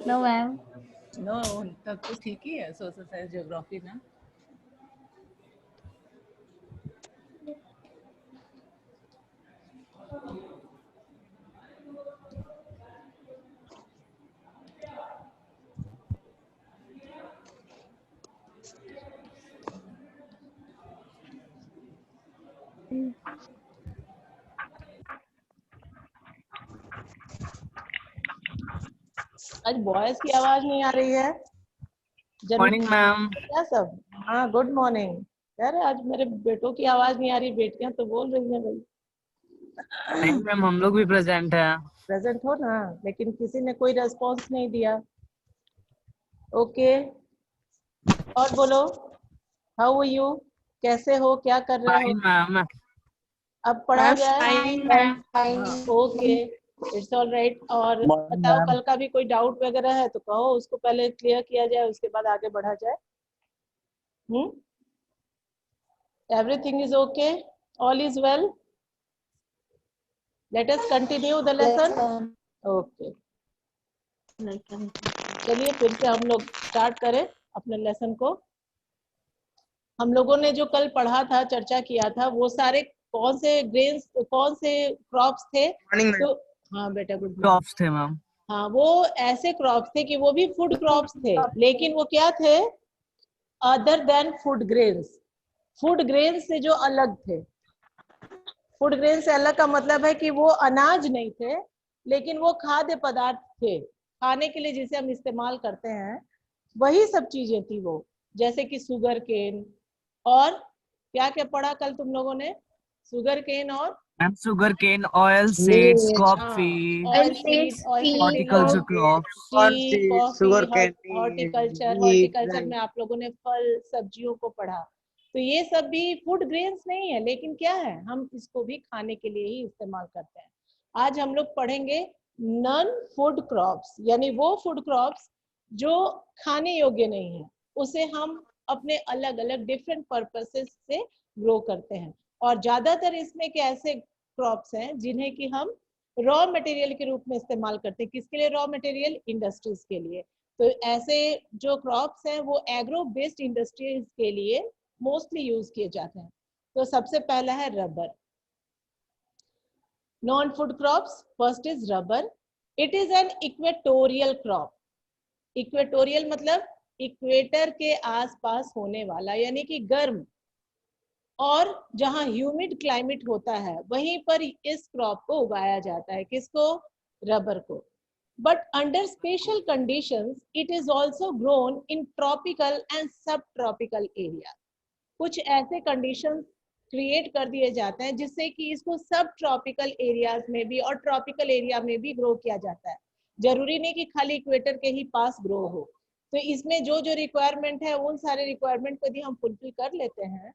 No ma'am. No, तब तो ठीक ही है, सोशल साइंस ज्योग्राफी ना। आज बॉयज की आवाज नहीं आ रही है। Morning ma'am. क्या सब? हाँ, गुड मॉर्निंग। यार आज मेरे बेटों की आवाज नहीं आ रही, बेटियां तो बोल रही हैं भाई। नहीं मैम, हम लोग भी प्रेजेंट है। प्रेजेंट हो ना, लेकिन किसी ने कोई रेस्पॉन्स नहीं दिया। ओके, और बोलो, हाउ आर यू? कैसे हो, क्या कर रहे हो? Fine ma'am. अब पढ़ा जाए? Fine. Okay, it's all right. और मॉर्निंग बताओ, मैम। कल का भी कोई डाउट वगैरह है तो कहो, उसको पहले क्लियर किया जाए, उसके बाद आगे बढ़ा जाए। Everything is okay, all is well. Let us continue the lesson. Okay, चलिए फिर से हम लोग स्टार्ट करें अपने लेसन को। हम लोगों ने जो कल पढ़ा था, चर्चा किया था, वो सारे कौन से ग्रेन्स, कौन से क्रॉप्स थे? तो हाँ बेटा, गुड मॉर्निंग। क्रॉप्स थे मैम। हाँ, वो ऐसे क्रॉप्स थे कि वो भी फूड क्रॉप्स थे, लेकिन वो क्या थे? Other than food grains. Food grains से जो अलग थे। फूड ग्रेन से अलग का मतलब है कि वो अनाज नहीं थे, लेकिन वो खाद्य पदार्थ थे, खाने के लिए जिसे हम इस्तेमाल करते हैं, वही सब चीजें थी वो। जैसे कि शुगर केन, और क्या क्या पढ़ा कल तुम लोगों ने? शुगर केन और ma'am sugar cane, oil seeds, coffee, oil seed, horticulture crops. Tea, coffee, sugar horticulture. Candy, horticulture में आप लोगों ने फल सब्जियों को पढ़ा। तो ये सब भी फूड ग्रेन्स नहीं है, लेकिन क्या है, हम इसको भी खाने के लिए ही इस्तेमाल करते हैं। आज हम लोग पढ़ेंगे नॉन फूड क्रॉप्स, यानी वो फूड क्रॉप्स जो खाने योग्य नहीं है, उसे हम अपने अलग अलग डिफरेंट पर्पसेस से ग्रो करते हैं। और ज्यादातर इसमें के ऐसे क्रॉप्स हैं जिन्हें कि हम रॉ मटेरियल के रूप में इस्तेमाल करते हैं। किसके लिए रॉ मटेरियल? इंडस्ट्रीज के लिए। तो ऐसे जो क्रॉप्स हैं वो एग्रो बेस्ड इंडस्ट्रीज के लिए मोस्टली यूज किए जाते हैं। तो सबसे पहला है rubber. Non food crops, first is rubber. It is an equatorial crop. Equatorial मतलब इक्वेटर के आसपास होने वाला, यानी कि गर्म और जहां ह्यूमिड क्लाइमेट होता है, वहीं पर इस क्रॉप को उगाया जाता है। किसको? रबर को। But under special conditions it is also grown in tropical and सब ट्रॉपिकल एरिया। कुछ ऐसे कंडीशंस क्रिएट कर दिए जाते हैं जिससे कि इसको सब ट्रॉपिकल एरियाज में भी और ट्रॉपिकल एरिया में भी ग्रो किया जाता है। जरूरी नहीं कि खाली इक्वेटर के ही पास ग्रो हो। तो इसमें जो जो रिक्वायरमेंट है, उन सारे रिक्वायरमेंट को यदि हम फुलफिल कर लेते हैं,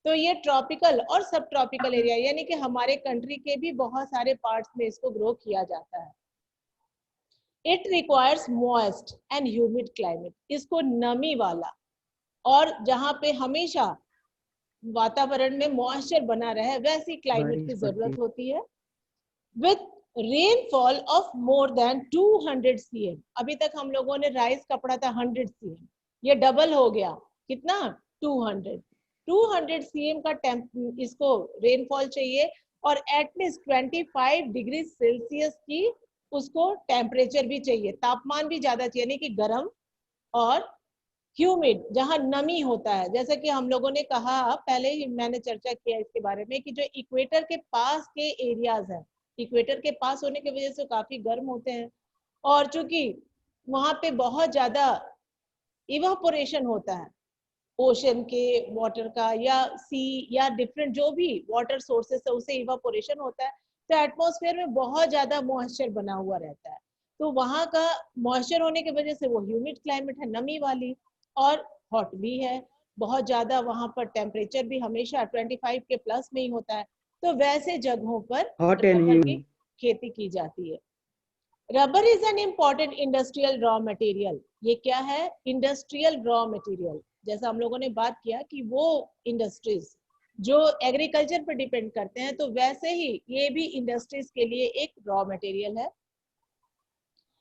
तो ये ट्रॉपिकल और सब ट्रॉपिकल एरिया, यानी कि हमारे कंट्री के भी बहुत सारे पार्ट्स में इसको ग्रो किया जाता है। It requires moist and humid climate. इसको नमी वाला और जहाँ पे हमेशा वातावरण में मॉइस्चर बना रहे, वैसी क्लाइमेट की जरूरत होती है। With rainfall of more than 200 cm। अभी तक हम लोगों ने राइस का पढ़ा था 100 cm, ये डबल हो गया। कितना? 200 cm का इसको रेनफॉल चाहिए, और एटलीस्ट 25 डिग्री सेल्सियस की उसको टेम्परेचर भी चाहिए, तापमान भी ज्यादा चाहिए, यानी कि गर्म और ह्यूमिड, जहां नमी होता है। जैसे कि हम लोगों ने कहा पहले ही, मैंने चर्चा किया इसके बारे में, कि जो इक्वेटर के पास के एरियाज हैं, इक्वेटर के पास होने की वजह से काफी गर्म होते हैं, और चूंकि वहां पे बहुत ज्यादा इवापोरेशन होता है ओशन के वाटर का, या सी, या डिफरेंट जो भी वाटर सोर्सेस है उससे इवापोरेशन होता है, तो एटमॉस्फेयर में बहुत ज्यादा मॉइस्चर बना हुआ रहता है। तो वहां का मॉइस्चर होने की वजह से वो ह्यूमिड क्लाइमेट है, नमी वाली, और हॉट भी है बहुत ज्यादा। वहां पर टेम्परेचर भी हमेशा 25 के प्लस में ही होता है। तो वैसे जगहों पर हॉट एंड रबर की खेती की जाती है। Rubber is an important industrial raw material. ये क्या है? Industrial raw material. जैसा हम लोगों ने बात किया कि वो इंडस्ट्रीज जो एग्रीकल्चर पर डिपेंड करते हैं, तो वैसे ही ये भी इंडस्ट्रीज के लिए एक रॉ मटेरियल है।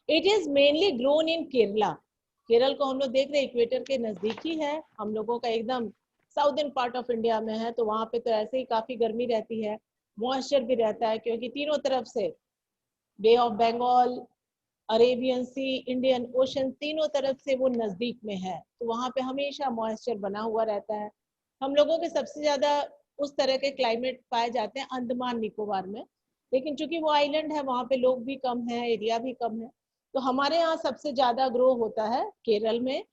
It is mainly grown in Kerala. Kerala को हम लोग देख रहे हैं इक्वेटर के नजदीक ही है, हम लोगों का एकदम साउदर्न पार्ट ऑफ इंडिया में है, तो वहां पे तो ऐसे ही काफी गर्मी रहती है, मॉइस्चर भी रहता है, क्योंकि तीनों तरफ से Bay of Bengal, Arabian Sea, Indian Ocean, तीनों तरफ से वो नजदीक में है, तो वहां पे हमेशा मॉइस्चर बना हुआ रहता है। हम लोगों के सबसे ज्यादा उस तरह के क्लाइमेट पाए जाते हैं अंडमान निकोबार में, लेकिन चूंकि वो आइलैंड है वहां पे लोग भी कम है, एरिया भी कम है, तो हमारे यहाँ सबसे ज्यादा ग्रो होता है केरल में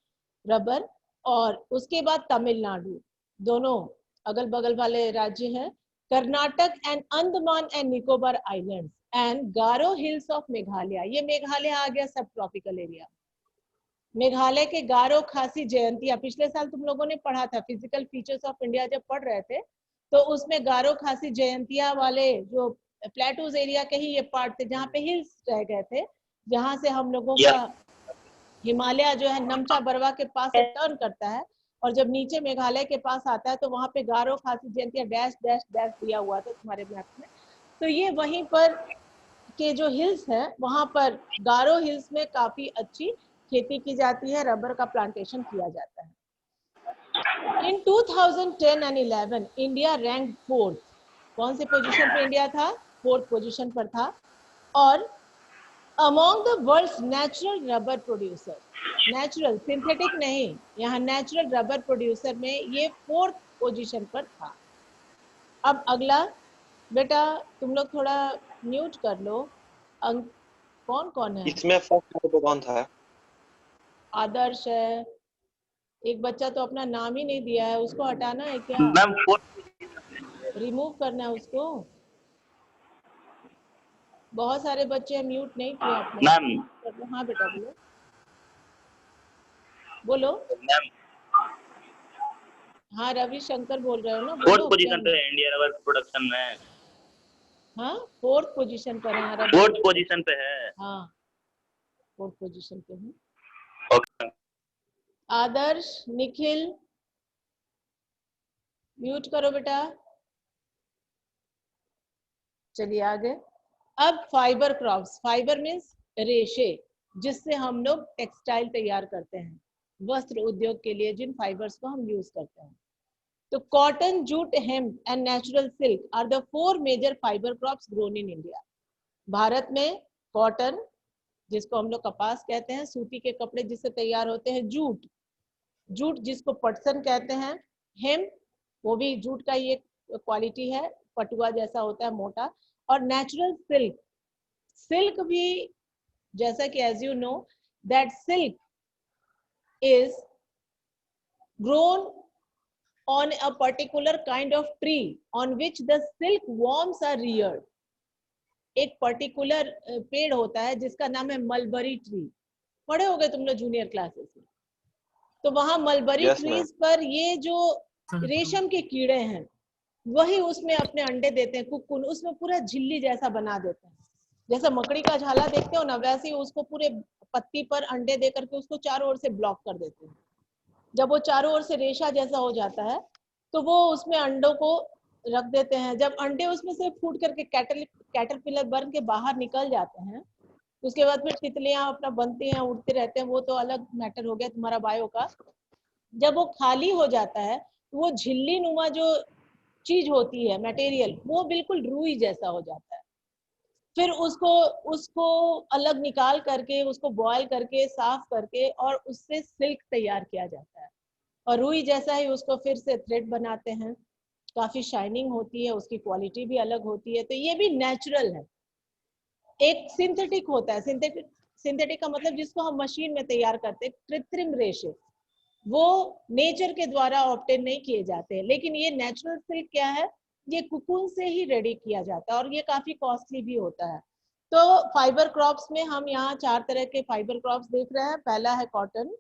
रबर, और उसके बाद तमिलनाडु, दोनों अगल बगल वाले राज्य हैं, Karnataka and Andaman and Nicobar islands and Garo hills of Meghalaya. ये मेघालय आ गया सब ट्रॉपिकल एरिया। मेघालय के गारो खासी जयंतिया, पिछले साल तुम लोगों ने पढ़ा था फिजिकल फीचर्स ऑफ इंडिया जब पढ़ रहे थे, तो उसमें गारो खासी जयंतिया वाले जो प्लेटूज एरिया के ही ये पार्ट थे जहाँ पे हिल्स रह गए थे, जहाँ से हम लोगों का हिमालय जो है नमचा बरवा के पास से टर्न करता है, और जब नीचे मेघालय के पास आता है तो वहां पे गारो खासी जयंतिया डैश डैश डैश दिया हुआ था तुम्हारे मैप में, तो ये वहीं पर के जो हिल्स हैं वहां पर गारो हिल्स में काफी अच्छी खेती की जाती है, रबर का प्लांटेशन किया जाता है। इन 2010 एंड 11 इंडिया रैंक 4th। कौन से पोजीशन पे इंडिया था? 4th पोजीशन पर था। और among the world's natural rubber producer, natural synthetic नहीं, यहाँ नेचुरल रबर प्रोड्यूसर में ये 4th पोजीशन पर था। अब अगला बेटा तुम लोग थोड़ा म्यूट कर लो। कौन कौन है इसमें फर्स्ट नंबर पे? कौन था? आदर्श है, एक बच्चा तो अपना नाम ही नहीं दिया है, उसको हटाना है क्या? मैम रिमूव करना है उसको? बहुत सारे बच्चे म्यूट नहीं किए आपने। मैम हाँ बेटा बोलो बोलो। मैम हाँ रविशंकर बोल रहे हो ना, फोर्थ बोलो। पोजीशन पे है इंडिया रबर प्रोडक्शन में। हाँ 4th पोजीशन पर है रबर। 4th पोजीशन पे है। हाँ 4th पोजीशन पे हूँ। ओके। आदर्श, निखिल म्यूट करो बेटा। चलिए आगे। अब फाइबर क्रॉप्स, फाइबर मीन्स रेशे, जिससे हम लोग टेक्सटाइल तैयार करते हैं, वस्त्र उद्योग के लिए जिन फाइबर्स को हम यूज करते हैं। तो cotton, jute, hemp and natural silk are the 4 major fibre crops grown in India. Bharat में कॉटन, जिसको हम लोग कपास कहते हैं, सूती के कपड़े जिससे तैयार होते हैं, जूट, जूट जिसको पटसन कहते हैं, हेम्प वो भी जूट का ही एक क्वालिटी है, पटुआ जैसा होता है मोटा, और नेचुरल सिल्क, सिल्क भी जैसा कि as you know that silk is grown on a particular kind of tree on which the silk worms are reared। एक पर्टिकुलर पेड़ होता है जिसका नाम है मलबरी ट्री, पढ़े होगे तुम लोग जूनियर क्लासेस में। तो वहां मलबरी ट्रीज पर ये जो रेशम के कीड़े हैं वही उसमें अपने अंडे देते हैं, कुकुन, उसमें पूरा झिल्ली जैसा बना देते हैं, जैसा मकड़ी का झाला देखते हो ना, वैसे ही उसको पूरे पत्ती पर अंडे दे करके उसको चारों ओर से ब्लॉक कर देते हैं। जब वो चारों ओर से रेशा जैसा हो जाता है तो वो उसमें अंडों को रख देते हैं। जब अंडे उसमें से फूट करके कैटरपिलर बन के बाहर निकल जाते हैं, उसके बाद फिर तितलियां अपना बनती हैं, उड़ते रहते हैं, वो तो अलग मैटर हो गया तुम्हारा बायो का। जब वो खाली हो जाता है तो वो झिल्ली नुमा जो चीज होती है मटेरियल, वो बिल्कुल रुई जैसा हो जाता है। फिर उसको अलग निकाल करके उसको बॉयल करके साफ करके और उससे सिल्क तैयार किया जाता है, और रुई जैसा ही उसको फिर से थ्रेड बनाते हैं, काफी शाइनिंग होती है, उसकी क्वालिटी भी अलग होती है। तो ये भी नेचुरल है। एक सिंथेटिक होता है, सिंथेटिक का मतलब जिसको हम मशीन में तैयार करते हैं, कृत्रिम रेशे, वो नेचर के द्वारा ऑब्टेन नहीं किए जाते हैं। लेकिन ये नेचुरल सिल्क क्या है, ये कुकुन से ही रेडी किया जाता है और ये काफी कॉस्टली भी होता है। तो फाइबर क्रॉप्स में हम यहाँ 4 तरह के फाइबर क्रॉप्स देख रहे हैं। पहला है कॉटन,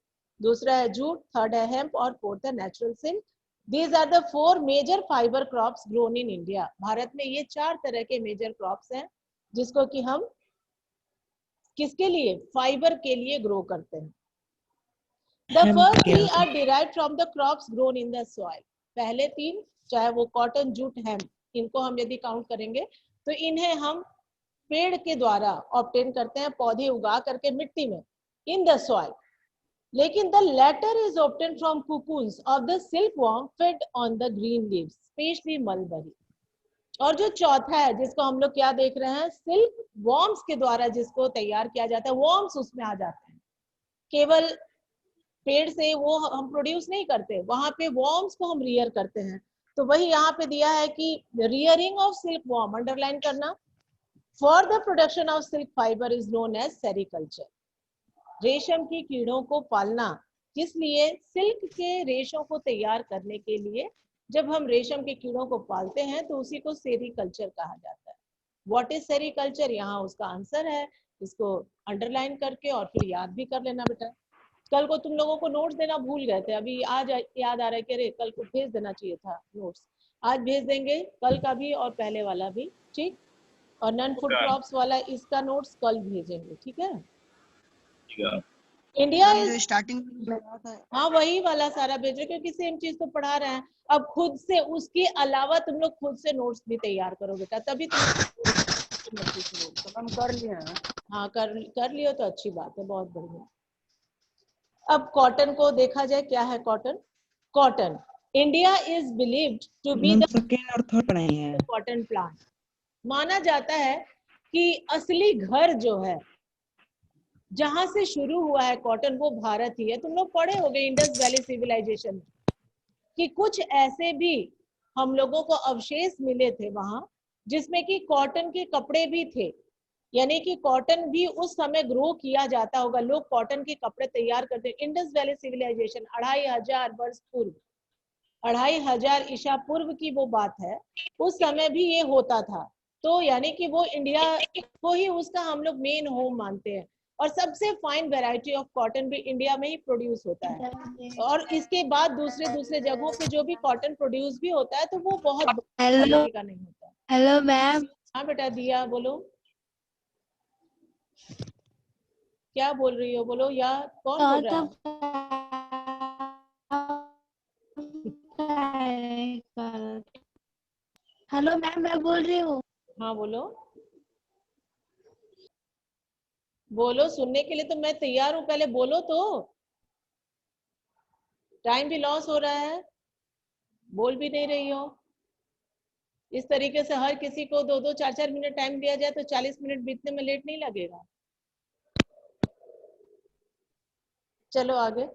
दूसरा है जूट, थर्ड है हेम्प और फोर्थ है natural silk. These are the 4 major fibre crops grown in India. Bharat में ये 4 तरह के मेजर क्रॉप्स हैं जिसको कि हम किसके लिए, फाइबर के लिए ग्रो करते हैं। The first 3 are derived from the crops grown in the soil। पहले 3 चाहे वो कॉटन, जूट, हेम्प, इनको हम यदि काउंट करेंगे तो इन्हें हम पेड़ के द्वारा ऑब्टेन करते हैं, पौधे उगा करके मिट्टी में इन द सॉइल, लेकिन the latter is obtain from cocoons of the silkworm fed on the green leaves specially mulberry. और जो चौथा है जिसको हम लोग क्या देख रहे हैं, सिल्क वॉर्म्स के द्वारा जिसको तैयार किया जाता है, वॉर्म्स उसमें आ जाते हैं, केवल पेड़ से वो हम प्रोड्यूस नहीं करते, वहां पे वॉर्म्स को हम रियर करते हैं। तो वही यहाँ पे दिया है कि rearing of silk worm, underline करना, for the production of silk fibre is known as sericulture. रेशम की कीड़ों को पालना, किस लिए, सिल्क के रेशों को तैयार करने के लिए जब हम रेशम के कीड़ों को पालते हैं तो उसी को सेरिकल्चर कहा जाता है। व्हाट इज सेरिकल्चर, यहाँ उसका आंसर है, इसको अंडरलाइन करके और फिर याद भी कर लेना बेटा। कल को तुम लोगों को नोट्स देना भूल गए थे, अभी आज याद आ रहा है कि अरे कल को भेज देना चाहिए था नोट्स, आज भेज देंगे, कल का भी और पहले वाला भी, ठीक। और नॉन फूड क्रॉप्स वाला इसका नोट्स कल भेजेंगे, ठीक है। इंडिया इज स्टार्टिंग, हाँ वही वाला सारा भेज रहे, क्योंकि सेम चीज तो पढ़ा रहे हैं। अब खुद से उसके अलावा तुम लोग खुद से नोट्स भी तैयार करो बेटा, तभी तुम हम कर लिए हैं। हाँ कर लियो तो अच्छी बात है, बहुत बढ़िया। अब कॉटन को देखा जाए, क्या है cotton. Cotton, India is believed to be the second और थर्ड पढ़ाई है। Cotton plant. माना जाता है कि असली घर जो है जहां से शुरू हुआ है कॉटन, वो भारत ही है। तुम लोग पढ़े होंगे इंडस वैली सिविलाइजेशन कि कुछ ऐसे भी हम लोगों को अवशेष मिले थे वहां, जिसमें कि कॉटन के कपड़े भी थे, यानी कि कॉटन भी उस समय ग्रो किया जाता होगा, लोग कॉटन के कपड़े तैयार करते। इंडस वैली सिविलाइजेशन 2500 वर्ष पूर्व, 2500 ईसा पूर्व की वो बात है, उस समय भी ये होता था। तो यानी कि वो इंडिया को ही उसका हम लोग मेन होम मानते हैं। और सबसे फाइन वैरायटी ऑफ कॉटन भी इंडिया में ही प्रोड्यूस होता है। और इसके बाद दूसरे जगहों पे जो भी कॉटन प्रोड्यूस भी होता है तो वो बहुत क्वालिटी का नहीं होता। Hello ma'am. हाँ बेटा दिया, बोलो क्या बोल रही हो, बोलो, या कौन बोल रहा है? हेलो मैम, मैं बोल रही हूँ। हाँ बोलो, बोलो, सुनने के लिए तो मैं तैयार हूँ, पहले बोलो तो, टाइम भी लॉस हो रहा है, बोल भी नहीं रही हो। इस तरीके से हर किसी को 2-2, 4-4 मिनट टाइम दिया जाए तो 40 मिनट बीतने में लेट नहीं लगेगा। चलो आगे।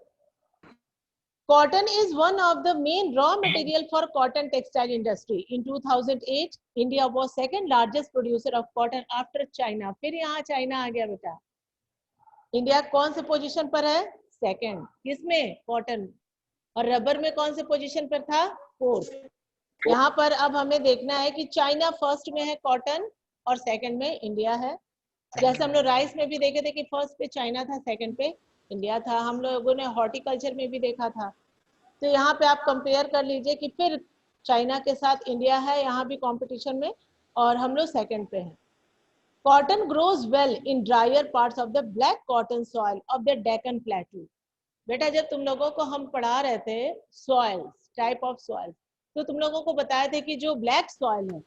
Cotton is one of the main raw material for cotton textile industry. In 2008, India was second largest producer of cotton after China. फिर यहाँ चाइना आ गया बेटा। इंडिया कौन से पोजीशन पर है, सेकंड, किसमें, कॉटन। और रबर में कौन से पोजीशन पर था, फोर्थ। यहाँ पर अब हमें देखना है कि चाइना फर्स्ट में है कॉटन और सेकंड में इंडिया है। जैसे हम लोग राइस में भी देखे थे कि फर्स्ट पे चाइना था, सेकंड पे इंडिया था। हम लोगों ने हॉर्टिकल्चर में भी देखा था। तो यहाँ पे आप कंपेयर कर लीजिए कि फिर चाइना के साथ इंडिया है यहाँ भी कंपटीशन में, और हम लोग सेकंड पे हैं। Cotton grows well in dryer parts of the black cotton soil of the Deccan प्लेटू। बेटा जब तुम लोगों को हम पढ़ा रहे थे सॉइल्स, टाइप ऑफ सॉइल, तो तुम लोगों को बताए थे कि जो ब्लैक सॉइल है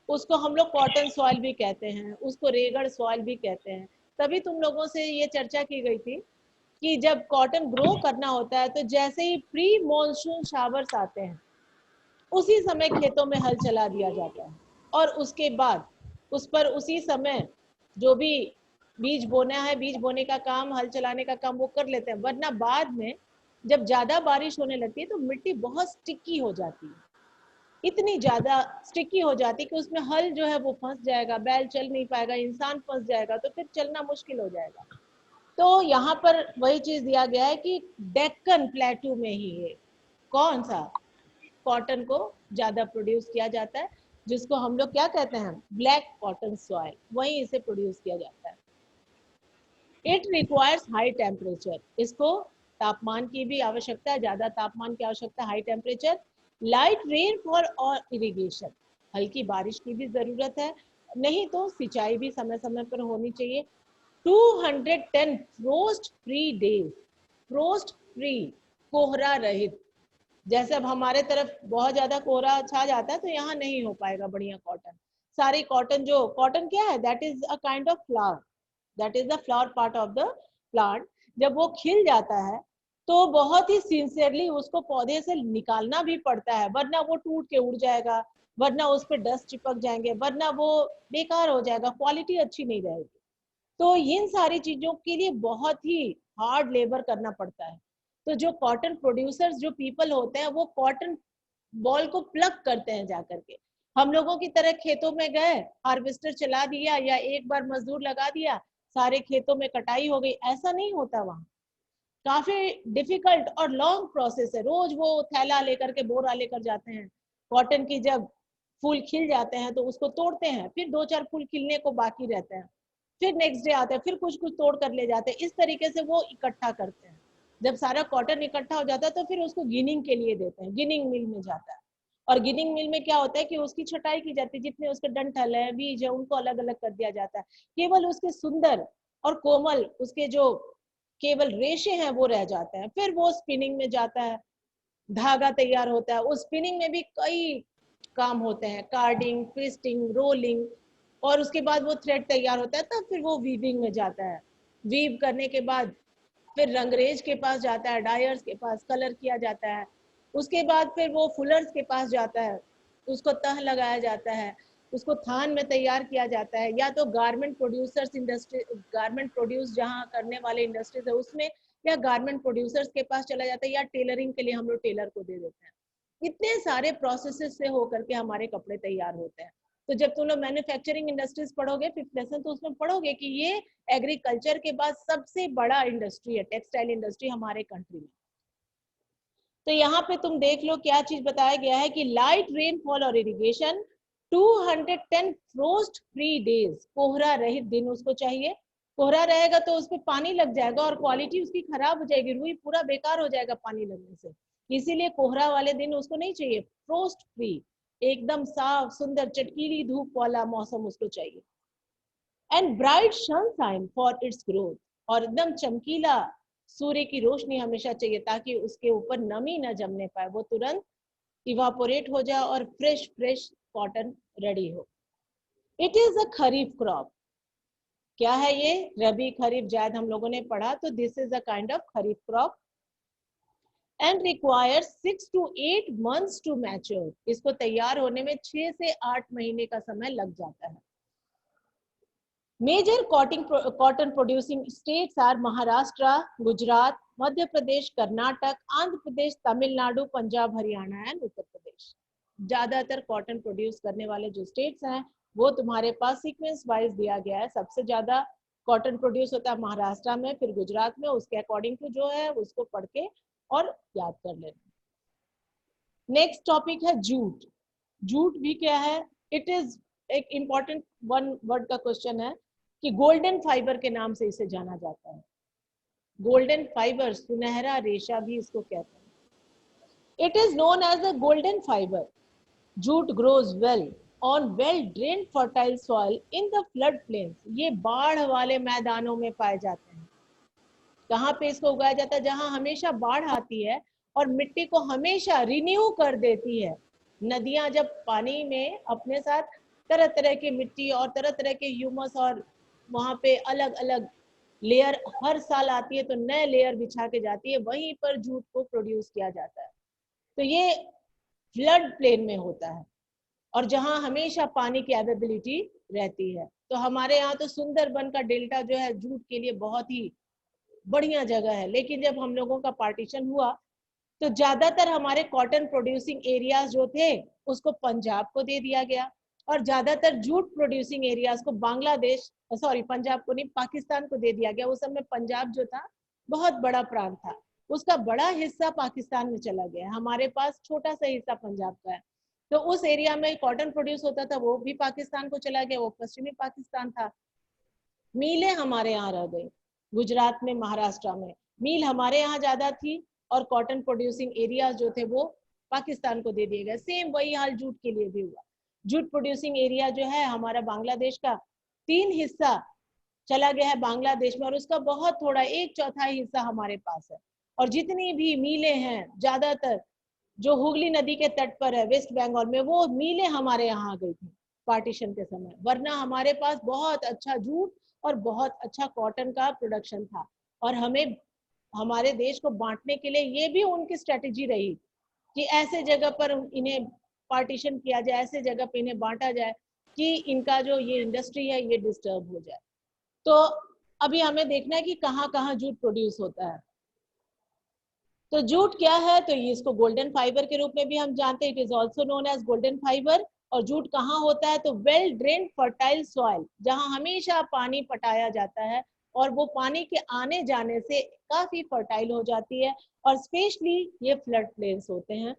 उसको हम लोग कॉटन सॉइल भी कहते हैं, उसको रेगड़ सॉइल भी कहते हैं। तभी तुम लोगों से ये चर्चा की गई थी कि जब कॉटन ग्रो करना होता है तो जैसे ही प्री मॉनसून शावर्स आते हैं उसी समय खेतों में हल चला दिया जाता है, और उसके बाद उस पर उसी समय जो भी बीज बोना है, बीज बोने का काम, हल चलाने का काम वो कर लेते हैं। वरना बाद में जब ज्यादा बारिश होने लगती है तो मिट्टी बहुत स्टिकी हो जाती है, इतनी ज्यादा स्टिकी हो जाती है कि उसमें हल जो है वो फंस जाएगा, बैल चल नहीं पाएगा, इंसान फंस जाएगा, तो फिर चलना मुश्किल हो जाएगा। तो यहाँ पर वही चीज दिया गया है कि डेक्कन प्लेटू में ही है कौन सा कॉटन को ज्यादा प्रोड्यूस किया जाता है, जिसको हम लोग क्या कहते हैं, ब्लैक कॉटन सॉइल, वहीं इसे प्रोड्यूस किया जाता है। इट रिक्वायर्स हाई टेम्परेचर, इसको तापमान की भी आवश्यकता है, ज्यादा तापमान की आवश्यकता, high temperature, light rain for और इरिगेशन, हल्की बारिश की भी जरूरत है, नहीं तो सिंचाई भी समय समय पर होनी चाहिए। 210 frost free days, frost free, कोहरा रहित। जैसे अब हमारे तरफ बहुत ज्यादा कोहरा छा जाता है तो यहाँ नहीं हो पाएगा बढ़िया कॉटन, सारी कॉटन, जो कॉटन क्या है, that is a kind of flower, that is the flower part of the plant. जब वो खिल जाता है तो बहुत ही सिंसियरली उसको पौधे से निकालना भी पड़ता है, वरना वो टूट के उड़ जाएगा, वरना उस पर डस्ट चिपक जाएंगे, वरना वो बेकार हो जाएगा, क्वालिटी अच्छी नहीं रहेगी। तो इन सारी चीजों के लिए बहुत ही हार्ड लेबर करना पड़ता है। तो जो कॉटन प्रोड्यूसर्स, जो पीपल होते हैं, वो कॉटन बॉल को प्लग करते हैं जाकर के। हम लोगों की तरह खेतों में गए, हार्वेस्टर चला दिया या एक बार मजदूर लगा दिया, सारे खेतों में कटाई हो गई, ऐसा नहीं होता। वहां काफी डिफिकल्ट और लॉन्ग प्रोसेस है। रोज वो थैला लेकर के, बोरा लेकर जाते हैं कॉटन की। जब फूल खिल जाते हैं तो उसको तोड़ते हैं, फिर 2-4 फूल खिलने को बाकी रहते हैं, फिर नेक्स्ट डे आते हैं, फिर कुछ कुछ तोड़ कर ले जाते हैं। इस तरीके से वो इकट्ठा करते हैं। जब सारा कॉटन इकट्ठा हो जाता है तो फिर उसको गिनिंग के लिए देते हैं, गिनिंग मिल में जाता है। और गिनिंग मिल में क्या होता है कि उसकी छटाई की जाती है, जितने उसके डंठल है, बीज है, उनको अलग अलग कर दिया जाता है। केवल उसके सुंदर और कोमल, उसके जो केवल रेशे हैं वो रह जाते हैं। फिर वो स्पिनिंग में जाता है, धागा तैयार होता है। उस स्पिनिंग में भी कई काम होते हैं, कार्डिंग, ट्विस्टिंग, रोलिंग, और उसके बाद वो थ्रेड तैयार होता है, तब फिर वो वीविंग में जाता है। वीव करने के बाद फिर रंगरेज के पास जाता है, डायर्स के पास कलर किया जाता है। उसके बाद फिर वो फुलर्स के पास जाता है, उसको तह लगाया जाता है, उसको थान में तैयार किया जाता है, या तो garment producers industry, garment produce जहाँ करने वाले इंडस्ट्रीज है उसमें, या गारमेंट प्रोड्यूसर्स के पास चला जाता है, या टेलरिंग के लिए हम लोग टेलर को दे देते हैं। इतने सारे प्रोसेसेस से होकर के हमारे कपड़े तैयार होते हैं। तो जब तुम लोग मैन्युफैक्चरिंग इंडस्ट्रीज पढ़ोगे 5th लेसन, तो उसमें पढ़ोगे कि ये एग्रीकल्चर के बाद सबसे बड़ा इंडस्ट्री है, टेक्सटाइल इंडस्ट्री हमारे कंट्री में। तो यहाँ पे तुम देख लो क्या चीज बताया गया है कि लाइट रेनफॉल और इरिगेशन, 210 फ्रोस्ट फ्री डेज, कोहरा रहित दिन उसको चाहिए। कोहरा रहेगा तो उस पर पानी लग जाएगा और क्वालिटी उसकी खराब हो जाएगी, रुई पूरा बेकार हो जाएगा पानी लगने से। इसीलिए कोहरा वाले दिन उसको नहीं चाहिए, फ्रोस्ट फ्री, एकदम साफ सुंदर चटकीली धूप वाला मौसम उसको चाहिए। And bright sunshine for its growth, और एकदम चमकीला सूर्य की रोशनी हमेशा चाहिए, ताकि उसके ऊपर नमी न जमने पाए, वो तुरंत इवापोरेट हो जाए और फ्रेश फ्रेश कॉटन रेडी हो। It is a kharif crop. क्या है ये? रबी, खरीफ, जायद हम लोगों ने पढ़ा, तो this is a kind of kharif crop and requires 6 to 8 months to mature. इसको तैयार होने में 6 से 8 महीने का समय लग जाता है। Major cotton producing states are Maharashtra, Gujarat, Madhya Pradesh, Karnataka, Andhra Pradesh, Tamil Nadu, Punjab, Haryana and Uttar Pradesh. ज्यादातर कॉटन प्रोड्यूस करने वाले जो स्टेट्स हैं वो तुम्हारे पास सीक्वेंस वाइज दिया गया है। सबसे ज्यादा कॉटन प्रोड्यूस होता है महाराष्ट्र में, फिर गुजरात में, उसके अकॉर्डिंग टू जो है उसको पढ़ के और याद कर लेना। नेक्स्ट टॉपिक है जूट। जूट भी क्या है? इट इज एक इंपॉर्टेंट वन वर्ड का क्वेश्चन है कि गोल्डन फाइबर के नाम से इसे जाना जाता है। गोल्डन फाइबर, सुनहरा रेशा भी इसको कहते हैं। It is known as a golden fibre. Jute grows well on well drained fertile soil in the flood plains. ये बाढ़ वाले मैदानों में पाए जाते हैं। कहाँ पे इसको उगाया जाता है? जहां हमेशा बाढ़ आती है और मिट्टी को हमेशा रिन्यू कर देती है। नदियां जब पानी में अपने साथ तरह तरह की मिट्टी और तरह तरह के ह्यूमस और वहां पे अलग अलग लेयर हर साल आती है, तो नए लेयर बिछा के जाती है, वहीं पर जूट को प्रोड्यूस किया जाता है। तो ये फ्लड प्लेन में होता है और जहां हमेशा पानी की अवेलेबिलिटी रहती है। तो हमारे यहाँ तो सुंदरबन का डेल्टा जो है जूट के लिए बहुत ही बढ़िया जगह है। लेकिन जब हम लोगों का पार्टीशन हुआ तो ज्यादातर हमारे कॉटन प्रोड्यूसिंग एरियाज जो थे उसको पंजाब को दे दिया गया, और ज्यादातर जूट प्रोड्यूसिंग एरियाज को बांग्लादेश, सॉरी पंजाब को नहीं, पाकिस्तान को दे दिया गया। उस समय पंजाब जो था बहुत बड़ा प्रांत था, उसका बड़ा हिस्सा पाकिस्तान में चला गया। हमारे पास छोटा सा हिस्सा पंजाब का है, तो उस एरिया में कॉटन प्रोड्यूस होता था, वो भी पाकिस्तान को चला गया, वो पश्चिमी पाकिस्तान था। मीलें हमारे यहाँ रह गई, गुजरात में, महाराष्ट्र में मील हमारे यहाँ ज्यादा थी और कॉटन प्रोड्यूसिंग एरियाज जो थे वो पाकिस्तान को दे दिए गए। सेम वही हाल जूट के लिए भी हुआ। जूट प्रोड्यूसिंग एरिया जो है हमारा बांग्लादेश का 3 हिस्सा चला गया है बांग्लादेश में, और उसका बहुत थोड़ा 1/4 हिस्सा हमारे पास है। और जितनी भी मीलें हैं ज्यादातर जो हुगली नदी के तट पर है वेस्ट बंगाल में, वो मीलें हमारे यहाँ आ गई थी। पार्टीशन के समय, वरना हमारे पास बहुत अच्छा जूट और बहुत अच्छा कॉटन का प्रोडक्शन था। और हमें हमारे देश को बांटने के लिए ये भी उनकी स्ट्रेटेजी रही कि ऐसे जगह पर इन्हें पार्टीशन किया जाए, ऐसे जगह पे इन्हें बांटा जाए कि इनका जो ये इंडस्ट्री है ये डिस्टर्ब हो जाए। तो अभी हमें देखना है कि कहाँ कहाँ जूट प्रोड्यूस होता है। तो जूट क्या है, तो ये इसको गोल्डन फाइबर के रूप में भी हम जानते हैं, it is also known as golden fibre. और जूट कहाँ होता है, तो वेल ड्रेन्ड फर्टाइल सॉइल, जहाँ हमेशा पानी पटाया जाता है और वो पानी के आने जाने से काफी फर्टाइल हो जाती है। और स्पेशली ये फ्लड प्लेन्स होते हैं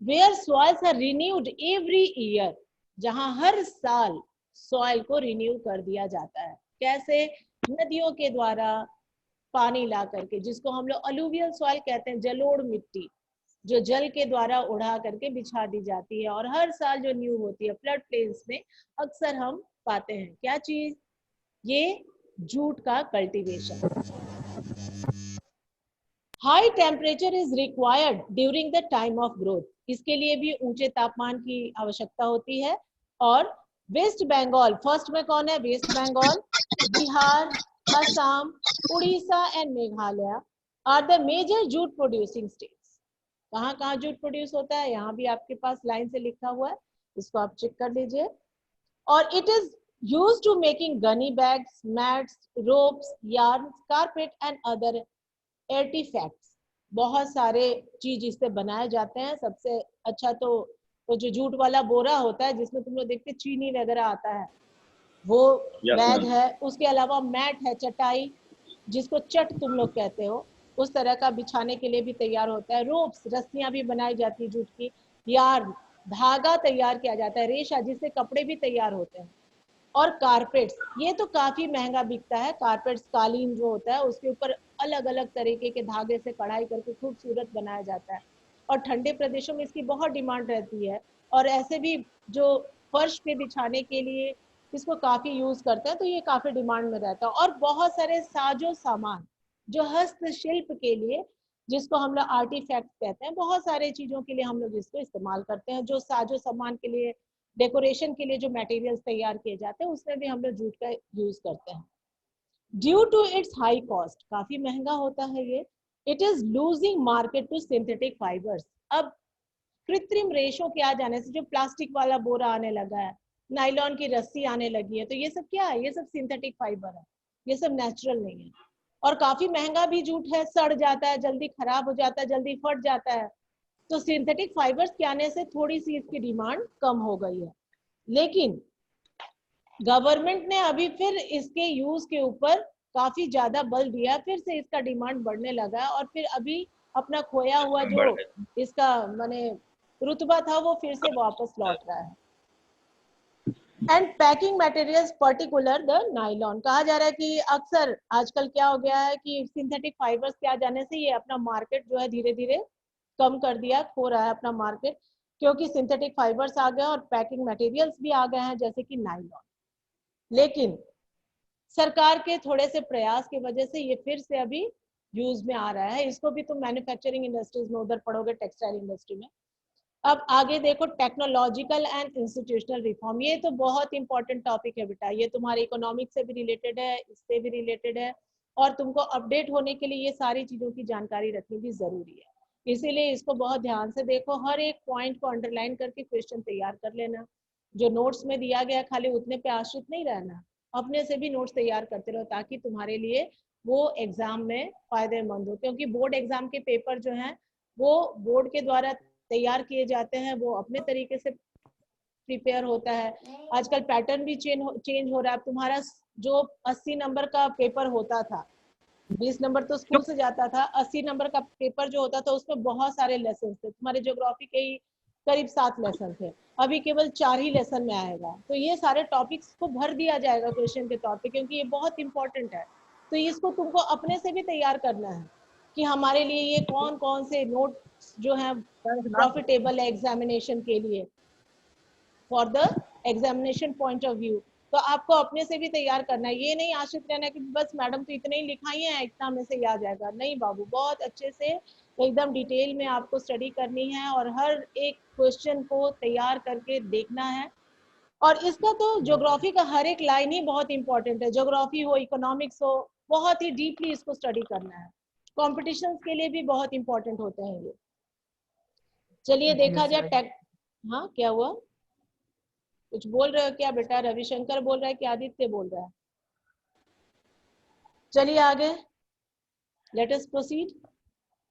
where soils are renewed every year, जहाँ हर साल सॉइल को रिन्यू कर दिया जाता है। कैसे, नदियों के द्वारा पानी ला करके, जिसको हम लोग अलुवियल सॉइल कहते हैं, जलोढ़ मिट्टी जो जल के द्वारा उड़ा करके बिछा दी जाती है और हर साल जो न्यू होती है। फ्लड प्लेन्स में अक्सर हम पाते हैं क्या चीज, ये जूट का cultivation. High temperature is required during the time of growth, इसके लिए भी ऊंचे तापमान की आवश्यकता होती है। और वेस्ट बंगाल, फर्स्ट में कौन है, West Bengal, Bihar, Assam, Orissa and Meghalaya are the major jute producing states. कहाँ कहाँ जूट प्रोड्यूस होता है, यहाँ भी आपके पास लाइन से लिखा हुआ है, इसको आप चेक कर लीजिए। और it is used to making gunny bags, mats, ropes, yarn, carpet and other artefacts. बहुत सारे चीज इससे बनाए जाते हैं। सबसे अच्छा तो जो जूट वाला बोरा होता है जिसमें तुम लोग देखते चीनी वगैरह आता है, वो बैग है। उसके अलावा मैट है, चटाई जिसको चट तुम लोग कहते हो, उस तरह का बिछाने के लिए भी तैयार होता है। रोप्स, रस्सियां भी बनाई जाती है जूट की। यार्न, धागा तैयार किया जाता है, रेशा जिससे कपड़े भी तैयार होते हैं। और कारपेट्स, ये तो काफी महंगा बिकता है। कारपेट्स, कालीन जो होता है उसके ऊपर अलग अलग तरीके के धागे से कढ़ाई करके खूबसूरत बनाया जाता है। और ठंडे प्रदेशों में इसकी बहुत डिमांड रहती है। और ऐसे भी जो फर्श पे बिछाने के लिए इसको काफी यूज करते हैं, तो ये काफी डिमांड में रहता है। और बहुत सारे साजो सामान जो हस्तशिल्प के लिए, जिसको हम लोग आर्टिफैक्ट कहते हैं, बहुत सारे चीजों के लिए हम लोग इसको इस्तेमाल करते हैं। जो साजो सामान के लिए, डेकोरेशन के लिए जो मटेरियल्स तैयार किए जाते हैं, उसमें भी हम लोग जूट का यूज करते हैं। Due to its high cost, काफी महंगा होता है ये, it is losing market to synthetic fibres. अब कृत्रिम रेशों के आ जाने से जो प्लास्टिक वाला बोरा आने लगा है, नायलॉन की रस्सी आने लगी है, तो ये सब क्या है, ये सब सिंथेटिक फाइबर है, ये सब नेचुरल नहीं है। और काफी महंगा भी जूट है, सड़ जाता है, जल्दी खराब हो जाता है, जल्दी फट जाता है। तो सिंथेटिक फाइबर्स के आने से थोड़ी सी इसकी डिमांड कम हो गई है। लेकिन गवर्नमेंट ने अभी फिर इसके यूज के ऊपर काफी ज्यादा बल दिया, फिर से इसका डिमांड बढ़ने लगा और फिर अभी अपना खोया हुआ जो इसका माने रुतबा था वो फिर से वापस लौट रहा है। And packing materials particular the nylon, कहा जा रहा है कि अक्सर आजकल क्या हो गया है कि सिंथेटिक फाइबर्स के आ जाने से ये अपना मार्केट जो है धीरे धीरे कम कर दिया, खो रहा है अपना मार्केट, क्योंकि सिंथेटिक फाइबर्स आ गए और पैकिंग मटेरियल्स भी आ गए हैं जैसे कि नायलॉन। लेकिन सरकार के थोड़े से प्रयास की वजह से ये फिर से अभी यूज में आ रहा है। इसको भी तुम मैन्युफैक्चरिंग इंडस्ट्रीज में उधर पढ़ोगे, टेक्सटाइल इंडस्ट्री में। अब आगे देखो, टेक्नोलॉजिकल एंड इंस्टीट्यूशनल रिफॉर्म, ये तो बहुत इंपॉर्टेंट टॉपिक है बेटा। ये तुम्हारे इकोनॉमिक से भी रिलेटेड है, इससे भी रिलेटेड है, और तुमको अपडेट होने के लिए ये सारी चीजों की जानकारी रखनी भी जरूरी है। इसीलिए इसको बहुत ध्यान से देखो, हर एक पॉइंट को अंडरलाइन करके क्वेश्चन तैयार कर लेना। जो नोट्स में दिया गया खाली उतने पे आश्रित नहीं रहना, अपने से भी नोट्स तैयार करते रहो ताकि तुम्हारे लिए वो एग्जाम में फायदेमंद हो। क्योंकि बोर्ड एग्जाम के पेपर जो हैं वो बोर्ड के द्वारा तैयार किए जाते हैं, वो अपने तरीके से प्रिपेयर होता है। आजकल पैटर्न भी चेंज हो रहा है। तुम्हारा जो 80 नंबर का पेपर होता था, 20 नंबर तो स्कूल से जाता था, 80 नंबर का पेपर जो होता था उसमें बहुत सारे लेसन थे। तुम्हारे ज्योग्राफी के ही करीब 7 लेसन थे, अभी केवल 4 ही लेसन में आएगा। तो ये सारे टॉपिक्स को भर दिया जाएगा क्वेश्चन के तौर पे, क्योंकि ये बहुत इंपॉर्टेंट है। तो इसको तुमको अपने से भी तैयार करना है कि हमारे लिए ये कौन कौन से नोट जो है प्रॉफिटेबल है एग्जामिनेशन के लिए, for the examination point of view. तो आपको अपने से भी तैयार करना है। ये नहीं आश्रित रहना कि बस मैडम तो इतने ही लिखाई है, इतना में से याद जाएगा। नहीं बाबू, बहुत अच्छे से एकदम डिटेल में आपको स्टडी करनी है और हर एक क्वेश्चन को तैयार करके देखना है। और इसका तो ज्योग्राफी का हर एक लाइन ही बहुत इंपॉर्टेंट है, ज्योग्राफी हो, इकोनॉमिक्स हो, बहुत ही डीपली इसको स्टडी करना है। कॉम्पिटिशन्स के लिए भी बहुत इंपॉर्टेंट होते हैं ये। चलिए देखा जाए टेक। हाँ क्या हुआ, कुछ बोल रहे हो क्या बेटा? रविशंकर बोल रहा है कि आदित्य बोल रहा है? चलिए आगे, let us proceed.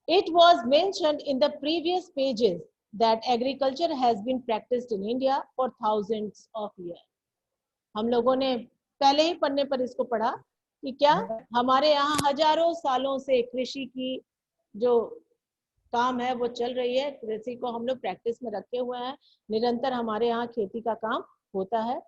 It was mentioned in the previous pages that agriculture has been practiced in India for thousands of years. हम लोगों ने पहले ही पन्ने पर इसको पढ़ा कि क्या हमारे यहाँ हजारों सालों से कृषि की जो काम है वो चल रही है। कृषि को हम लोग प्रैक्टिस में रखे हुए हैं, निरंतर हमारे यहाँ खेती का काम होता है।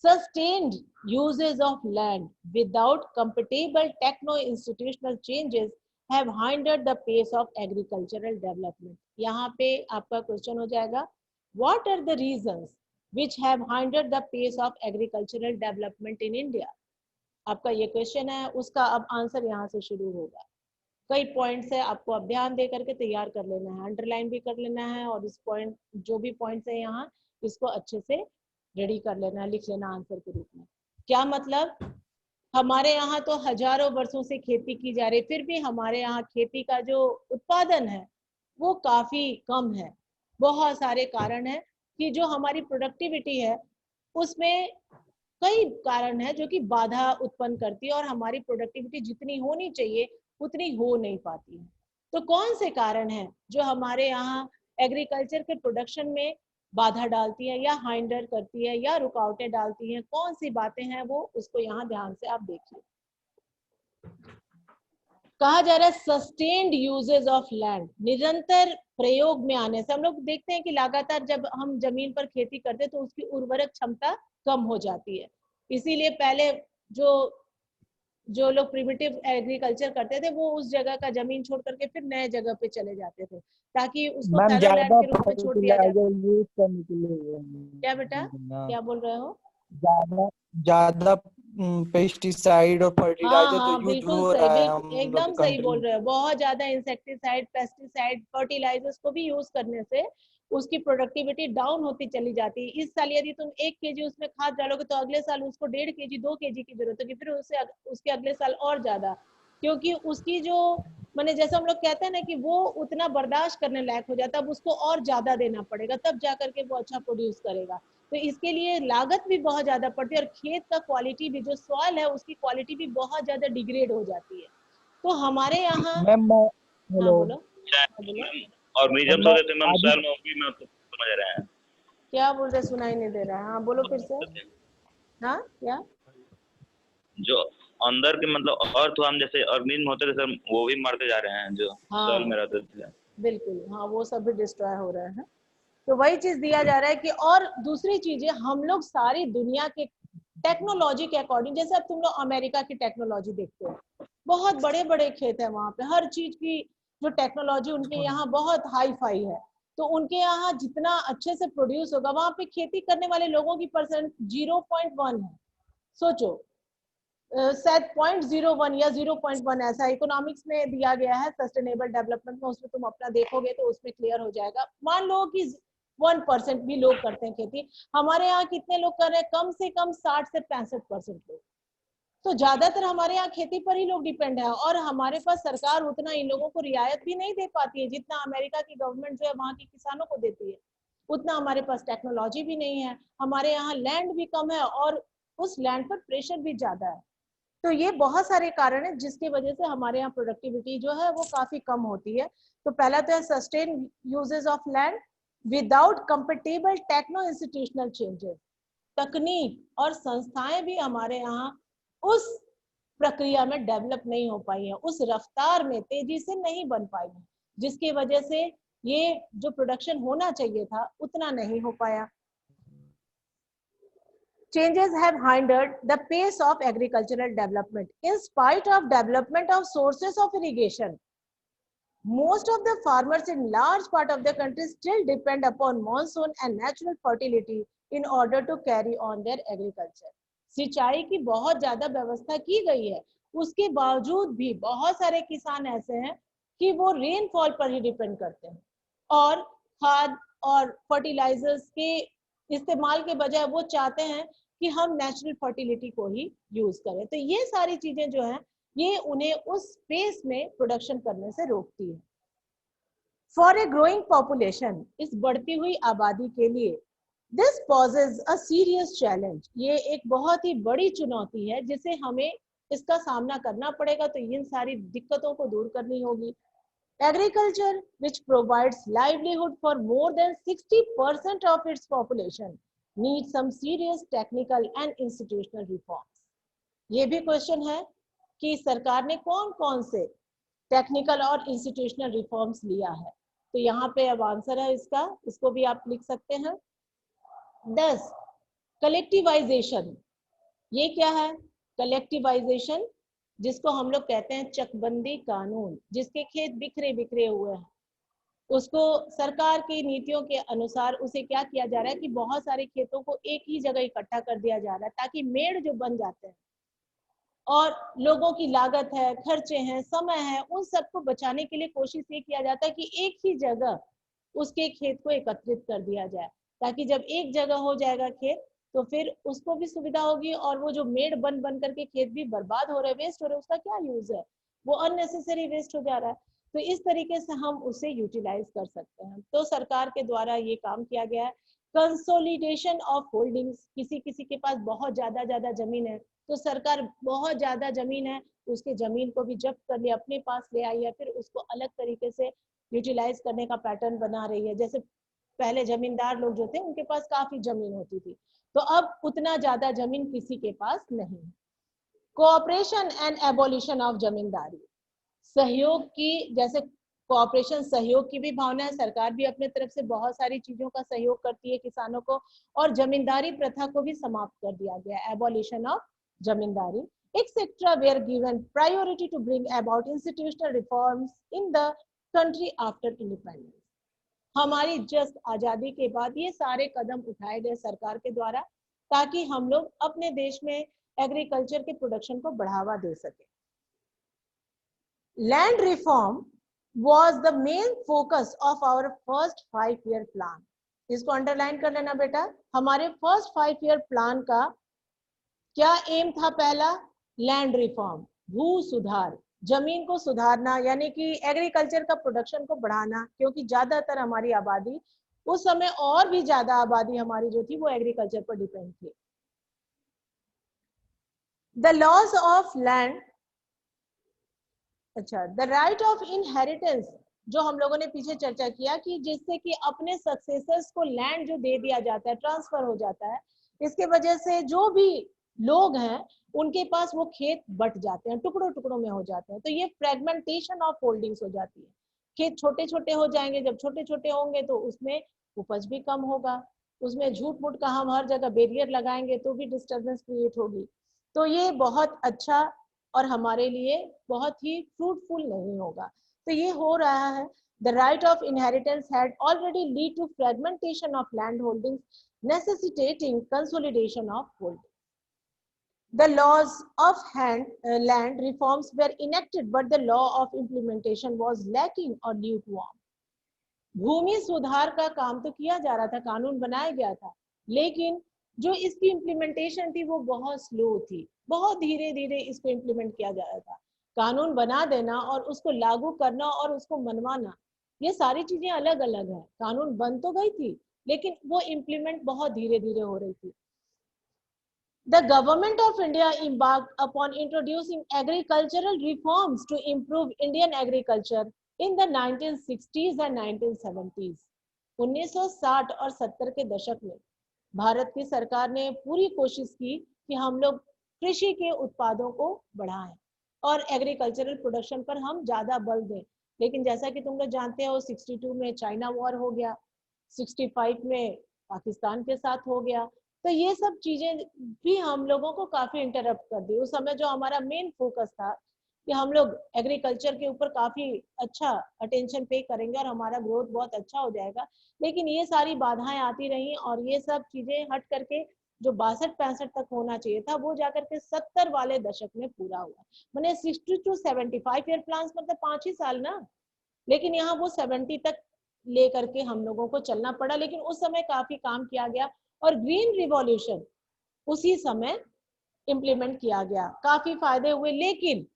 Sustained uses of land without compatible techno-institutional changes have hindered the pace of agricultural development. यहाँ पे आपका क्वेश्चन हो जाएगा, what are the reasons which have hindered the pace of agricultural development in India? आपका ये क्वेश्चन है, उसका अब आंसर यहाँ से शुरू होगा। कई पॉइंट्स है, आपको अब ध्यान दे करके तैयार कर लेना है, अंडरलाइन भी कर लेना है, और इस पॉइंट जो भी पॉइंट्स है यहाँ इसको अच्छे से रेडी कर लेना है, लिख लेना आंसर के रूप में। क्या मतलब, हमारे यहाँ तो हजारों वर्षों से खेती की जा रही, फिर भी हमारे यहाँ खेती का जो उत्पादन है वो काफी कम है। बहुत सारे कारण है कि जो हमारी प्रोडक्टिविटी है उसमें कई कारण है जो कि बाधा उत्पन्न करती है, और हमारी प्रोडक्टिविटी जितनी होनी चाहिए उतनी हो नहीं पाती है। तो कौन से कारण है जो हमारे यहाँ एग्रीकल्चर के प्रोडक्शन में बाधा डालती है या हाइंडर करती है या रुकावटें डालती हैं? कौन सी बातें हैं वो, उसको यहाँ ध्यान से आप देखिए। कहा जा रहा है सस्टेन्ड यूजेस ऑफ लैंड, निरंतर प्रयोग में आने से। हम लोग देखते हैं कि लगातार जब हम जमीन पर खेती करते हैं तो उसकी उर्वरक क्षमता कम हो जाती है। इसीलिए पहले जो लोग प्रिमिटिव एग्रीकल्चर करते थे वो उस जगह का जमीन छोड़ करके फिर नए जगह पे चले जाते थे, ताकि उसको फैलो लैंड के रूप में छोड़ दिया जाए। क्या बेटा क्या बोल रहे हो? ज्यादा पेस्टिसाइड और फर्टिलाइजर हाँ, तो यूज हो रहा है, एकदम सही बोल रहे हो। बहुत ज्यादा इंसेक्टिसाइड, पेस्टिसाइड, फर्टिलाइजर्स को भी यूज करने से उसकी प्रोडक्टिविटी डाउन होती चली जाती है। इस साल यदि तुम 1 kg उसमें खाद डालोगे तो अगले साल उसको 1.5 kg 2 kg की जरूरत होगी, फिर उसके अगले साल और ज्यादा, क्योंकि उसकी जो मैंने जैसा हम लोग कहते हैं ना कि वो उतना बर्दाश्त करने लायक हो जाता है, अब उसको और ज्यादा देना पड़ेगा तब जाकर के वो अच्छा प्रोड्यूस करेगा। तो इसके लिए लागत भी बहुत ज्यादा पड़ती है, और खेत का क्वालिटी भी, जो सॉइल है उसकी क्वालिटी भी बहुत ज्यादा डिग्रेड हो जाती है। तो हमारे यहाँ हाँ बोलो। और मीडियम हो जाते मैम, सर में भी मैं समझ रहे हैं। क्या बोल रहे, सुनाई नहीं दे रहा है। हाँ बोलो फिर से। हाँ क्या, जो अंदर के मतलब अर्थ हम जैसे ऑर्गेनिज्म होते थे सर, वो भी मरते जा रहे हैं जो सॉइल में रहते थे। बिल्कुल हाँ, वो सब भी डिस्ट्रॉय हो रहे हैं। तो वही चीज दिया जा रहा है कि, और दूसरी चीज है, हम लोग सारी दुनिया के टेक्नोलॉजी के अकॉर्डिंग, जैसे अब तुम लोग अमेरिका की टेक्नोलॉजी देखते हो, बहुत बड़े बड़े खेत है वहां पे, हर चीज की जो टेक्नोलॉजी उनके यहाँ बहुत हाई फाई है। तो उनके यहाँ जितना अच्छे से प्रोड्यूस होगा, वहां पे खेती करने वाले लोगों की परसेंट 0.1 है। सोचो, शायद 0.01 या 0.1 ऐसा इकोनॉमिक्स में दिया गया है, सस्टेनेबल डेवलपमेंट में, उसमें तुम अपना देखोगे तो उसमें क्लियर हो जाएगा। मान लो कि 1% भी लोग करते हैं खेती, हमारे यहाँ कितने लोग कर रहे हैं? कम से कम 60 से 65% लोग। तो ज्यादातर हमारे यहाँ खेती पर ही लोग डिपेंड है, और हमारे पास सरकार उतना इन लोगों को रियायत भी नहीं दे पाती है जितना अमेरिका की गवर्नमेंट जो है वहाँ के किसानों को देती है। उतना हमारे पास टेक्नोलॉजी भी नहीं है, हमारे यहाँ लैंड भी कम है, और उस लैंड पर प्रेशर भी ज्यादा है। तो ये बहुत सारे कारण है जिसकी वजह से हमारे यहाँ प्रोडक्टिविटी जो है वो काफी कम होती है। तो पहला तो है sustain uses of land without compatible techno institutional changes. तकनीक और संस्थाएं भी हमारे यहाँ उस प्रक्रिया में डेवलप नहीं हो पाई है, उस रफ्तार में तेजी से नहीं बन पाई है, जिसकी वजह से ये जो प्रोडक्शन होना चाहिए था उतना नहीं हो पाया। Changes have hindered the pace of agricultural development. In spite of development of sources of irrigation, most of the farmers in large part of the country still depend upon monsoon and natural fertility in order to carry on their agriculture. सिंचाई की बहुत ज्यादा व्यवस्था की गई है, उसके बावजूद भी बहुत सारे किसान ऐसे हैं कि वो रेनफॉल पर ही डिपेंड करते हैं, और खाद और फर्टिलाइजर्स के इस्तेमाल के बजाय वो चाहते हैं कि हम नेचुरल फर्टिलिटी को ही यूज करें। तो ये सारी चीजें जो हैं ये उन्हें उस स्पेस में प्रोडक्शन करने से रोकती है। फॉर ए ग्रोइंग पॉपुलेशन, इस बढ़ती हुई आबादी के लिए, this poses a serious challenge, ये एक बहुत ही बड़ी चुनौती है जिसे हमें इसका सामना करना पड़ेगा। तो इन सारी दिक्कतों को दूर करनी होगी। Agriculture, which provides livelihood for more than 60% of its population, needs some serious technical and institutional reforms. ये भी क्वेश्चन है कि सरकार ने कौन कौन से टेक्निकल और इंस्टीट्यूशनल रिफॉर्म्स लिया है। तो यहाँ पे अब आंसर है इसका, इसको भी आप लिख सकते हैं। 10, कलेक्टिवाइजेशन। ये क्या है? कलेक्टिवाइजेशन, जिसको हम लोग कहते हैं चकबंदी कानून, जिसके खेत बिखरे बिखरे हुए हैं, उसको सरकार की नीतियों के अनुसार उसे क्या किया जा रहा है कि बहुत सारे खेतों को एक ही जगह इकट्ठा कर दिया जा रहा है, ताकि मेड़ जो बन जाते हैं और लोगों की लागत है, खर्चे हैं, समय है, उन सबको बचाने के लिए कोशिश ये किया जाता है कि एक ही जगह उसके खेत को एकत्रित कर दिया जाए, ताकि जब एक जगह हो जाएगा खेत तो फिर उसको भी सुविधा होगी और वो जो मेड़ बन बन करके खेत भी बर्बाद हो रहे, वेस्ट हो रहे, उसका क्या यूज है? वो अननेसेसरी वेस्ट हो जा रहा है। तो इस तरीके से हम उसे यूटिलाइज कर सकते हैं। तो सरकार के द्वारा ये काम किया गया है। कंसोलिडेशन ऑफ होल्डिंग्स, किसी के पास बहुत ज्यादा जमीन है तो सरकार बहुत ज्यादा जमीन है उसके जमीन को भी जब्त कर लिया, अपने पास ले आई है, फिर उसको अलग तरीके से यूटिलाइज करने का पैटर्न बना रही है। जैसे पहले जमींदार लोग जो थे उनके पास काफी जमीन होती थी, तो अब उतना ज्यादा जमीन किसी के पास नहीं है। कोऑपरेशन एंड एबोलिशन ऑफ जमींदारी, सहयोग की, जैसे कोऑपरेशन सहयोग की भी भावना है, सरकार भी अपने तरफ से बहुत सारी चीजों का सहयोग करती है किसानों को, और जमींदारी प्रथा को भी समाप्त कर दिया गया, abolition of zamindari, etcetera were given priority to bring about institutional reforms in the country after independence. हमारी जस्ट आजादी के बाद ये सारे कदम उठाए गए सरकार के द्वारा, ताकि हम लोग अपने देश में एग्रीकल्चर के प्रोडक्शन को बढ़ावा दे सके। Land reform was the main focus of our first 5-year plan. इसको अंडरलाइन कर लेना बेटा। हमारे फर्स्ट 5-year प्लान का क्या एम था? पहला, लैंड रिफॉर्म, भू सुधार, जमीन को सुधारना, यानी कि एग्रीकल्चर का प्रोडक्शन को बढ़ाना, क्योंकि ज्यादातर हमारी आबादी उस समय, और भी ज्यादा आबादी हमारी जो थी वो एग्रीकल्चर पर डिपेंड थी। द लॉज ऑफ लैंड, अच्छा, द राइट ऑफ इनहेरिटेंस, जो हम लोगों ने पीछे चर्चा किया कि जिससे कि अपने सक्सेसर्स को लैंड जो दे दिया जाता है, ट्रांसफर हो जाता है, इसके वजह से जो भी लोग हैं उनके पास वो खेत बट जाते हैं, टुकड़ों टुकड़ों में हो जाते हैं। तो ये फ्रेगमेंटेशन ऑफ होल्डिंग्स हो जाती है, खेत छोटे छोटे हो जाएंगे। जब छोटे छोटे होंगे तो उसमें उपज भी कम होगा, उसमें झूठ मूठ का हम हर जगह बैरियर लगाएंगे तो भी डिस्टर्बेंस क्रिएट होगी। तो ये बहुत अच्छा और हमारे लिए बहुत ही फ्रूटफुल नहीं होगा। तो ये हो रहा है। The right of inheritance had already led to fragmentation of land holdings, necessitating consolidation of holdings. The laws of land reforms were enacted, but the law of implementation was lacking or lukewarm. भूमि सुधार का काम तो किया जा रहा था, कानून बनाया गया था, लेकिन जो इसकी इम्प्लीमेंटेशन थी वो बहुत स्लो थी, बहुत धीरे धीरे इसको इम्प्लीमेंट किया जा रहा था। कानून बना देना और उसको लागू करना और उसको मनवाना, ये सारी चीजें अलग अलग है। कानून बन तो गई थी लेकिन वो इम्प्लीमेंट बहुत धीरे धीरे हो रही थी। The government of India embarked upon introducing agricultural reforms to improve Indian agriculture in the 1960s and 1970s. 1960 और 70 के दशक में भारत की सरकार ने पूरी कोशिश की कि हम लोग कृषि के उत्पादों को बढ़ाएं और एग्रीकल्चरल प्रोडक्शन पर हम ज्यादा बल दें। लेकिन जैसा कि तुम लोग जानते हो, 62 में चाइना वॉर हो गया, 65 में पाकिस्तान के साथ हो गया, तो ये सब चीजें भी हम लोगों को काफी इंटरप्ट कर दी। उस समय जो हमारा मेन फोकस था कि हम लोग एग्रीकल्चर के ऊपर काफी अच्छा अटेंशन पे करेंगे और हमारा ग्रोथ बहुत अच्छा हो जाएगा, लेकिन ये सारी बाधाएं आती रही और ये सब चीजें हट करके जो 62-65 तक होना चाहिए था वो जाकर के 70 वाले दशक में पूरा हुआ। मैंने 60 to 75 ईयर प्लान मतलब 5 ही साल ना, लेकिन यहाँ वो 70 तक लेकर के हम लोगों को चलना पड़ा। लेकिन उस समय काफी काम किया गया और ग्रीन रिवॉल्यूशन उसी समय इम्प्लीमेंट किया गया। काफी फायदे हुए, लेकिन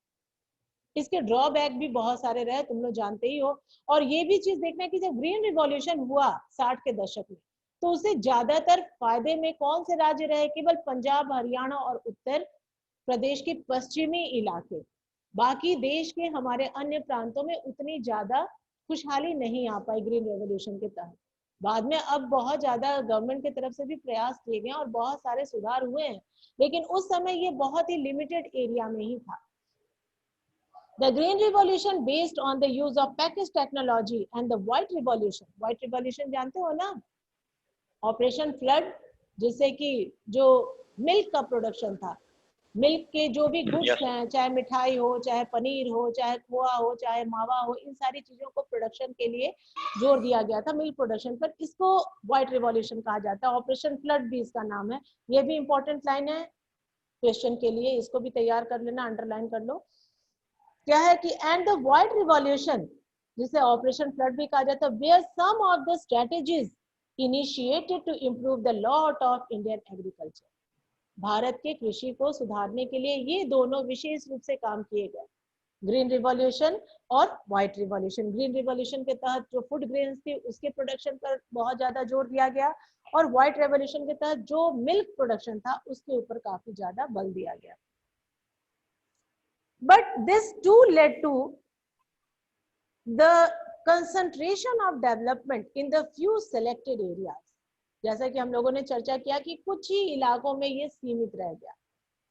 इसके ड्रॉबैक भी बहुत सारे रहे, तुम लोग जानते ही हो। और ये भी चीज देखना है कि जब ग्रीन रिवॉल्यूशन हुआ 60 के दशक में, तो उससे ज्यादातर फायदे में कौन से राज्य रहे? केवल पंजाब, हरियाणा और उत्तर प्रदेश के पश्चिमी इलाके। बाकी देश के हमारे अन्य प्रांतों में उतनी ज्यादा खुशहाली नहीं आ पाई ग्रीन रेवोल्यूशन के तहत। बाद में अब बहुत ज्यादा गवर्नमेंट की तरफ से भी प्रयास किए गए और बहुत सारे सुधार हुए हैं, लेकिन उस समय ये बहुत ही लिमिटेड एरिया में ही था। The green revolution based on the use of package technology and the white revolution जानते हो ना, ऑपरेशन फ्लड, जिससे कि जो मिल्क का प्रोडक्शन था, मिल्क के जो भी गुड्स हैं, चाहे मिठाई हो, चाहे पनीर हो, चाहे खोआ हो, चाहे मावा हो, इन सारी चीजों को प्रोडक्शन के लिए जोर दिया गया था मिल्क प्रोडक्शन पर। इसको व्हाइट रिवॉल्यूशन कहा जाता है। ऑपरेशन फ्लड भी इसका नाम है। ये भी इंपॉर्टेंट लाइन है क्वेश्चन के लिए, इसको भी तैयार कर लेना, अंडरलाइन कर लो। क्या है कि एंड द व्हाइट रिवॉल्यूशन, जिसे ऑपरेशन फ्लड भी कहा जाता है, were some of the strategies initiated to improve the lot of Indian agriculture. Bharat के कृषि को सुधारने के लिए ये दोनों विशेष रूप से काम किए गए, ग्रीन रिवॉल्यूशन और व्हाइट रिवॉल्यूशन। ग्रीन रिवॉल्यूशन के तहत जो फूड ग्रेन्स थी उसके प्रोडक्शन पर बहुत ज्यादा जोर दिया गया, और व्हाइट रिवॉल्यूशन के तहत जो मिल्क प्रोडक्शन था उसके ऊपर काफी ज्यादा बल दिया गया। But this too led to the concentration of development in the few selected areas. जैसा कि हम लोगों ने चर्चा किया कि कुछ ही इलाकों में ये सीमित रह गया।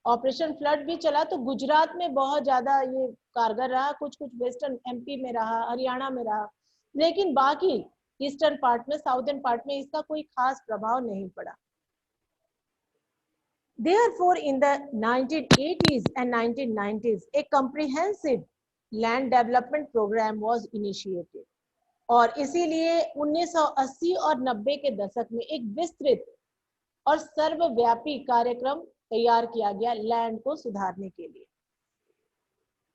ऑपरेशन फ्लड भी चला तो गुजरात में बहुत ज्यादा ये कारगर रहा, कुछ कुछ वेस्टर्न एमपी में रहा, हरियाणा में रहा, लेकिन बाकी ईस्टर्न पार्ट में, साउदर्न पार्ट में इसका कोई खास प्रभाव नहीं पड़ा। Therefore, in the 1980s and 1990s, a comprehensive land development program was initiated. और इसीलिए 1980 और 90 के दशक में एक विस्तृत और सर्वव्यापी कार्यक्रम तैयार किया गया लैंड को सुधारने के लिए,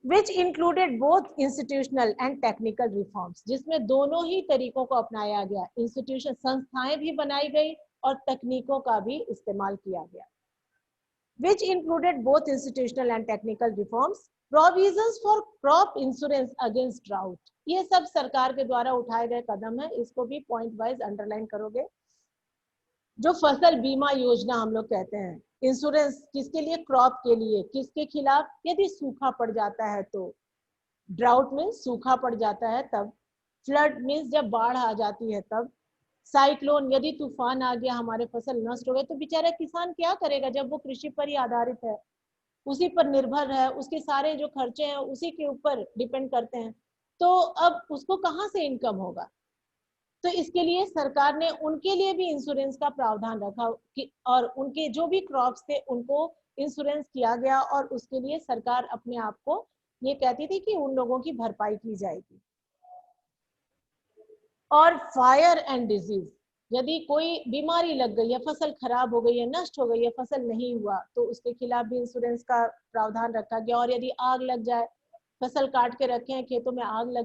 which included both institutional and technical reforms, जिसमें दोनों ही तरीकों को अपनाया गया। इंस्टीट्यूशन, संस्थाएं भी बनाई गई और तकनीकों का भी इस्तेमाल किया गया। Which included both institutional and technical reforms, provisions for crop insurance against drought. ये सब सरकार के द्वारा उठाए गए कदम है, इसको भी पॉइंट वाइज अंडरलाइन करोगे। जो फसल बीमा योजना हम लोग कहते हैं, इंश्योरेंस किसके लिए? क्रॉप के लिए। किसके खिलाफ? यदि सूखा पड़ जाता है तो। ड्राउट मीन्स सूखा पड़ जाता है तब, फ्लड मीन्स जब बाढ़ आ जाती है तब, साइक्लोन यदि तूफान आ गया, हमारे फसल नष्ट हो गए, तो बेचारा किसान क्या करेगा जब वो कृषि पर ही आधारित है, उसी पर निर्भर है, उसके सारे जो खर्चे हैं उसी के ऊपर डिपेंड करते हैं, तो अब उसको कहाँ से इनकम होगा? तो इसके लिए सरकार ने उनके लिए भी इंश्योरेंस का प्रावधान रखा कि, और उनके जो भी क्रॉप्स थे उनको इंश्योरेंस किया गया, और उसके लिए सरकार अपने आप को ये कहती थी कि उन लोगों की भरपाई की जाएगी। और फायर एंड डिजीज, यदि कोई बीमारी लग गई है, फसल खराब हो गई है, नष्ट हो गई है, फसल नहीं हुआ, तो उसके खिलाफ भी इंश्योरेंस का प्रावधान रखा गया। और यदि आग लग जाए, फसल काट के रखे हैं खेतों में, आग लग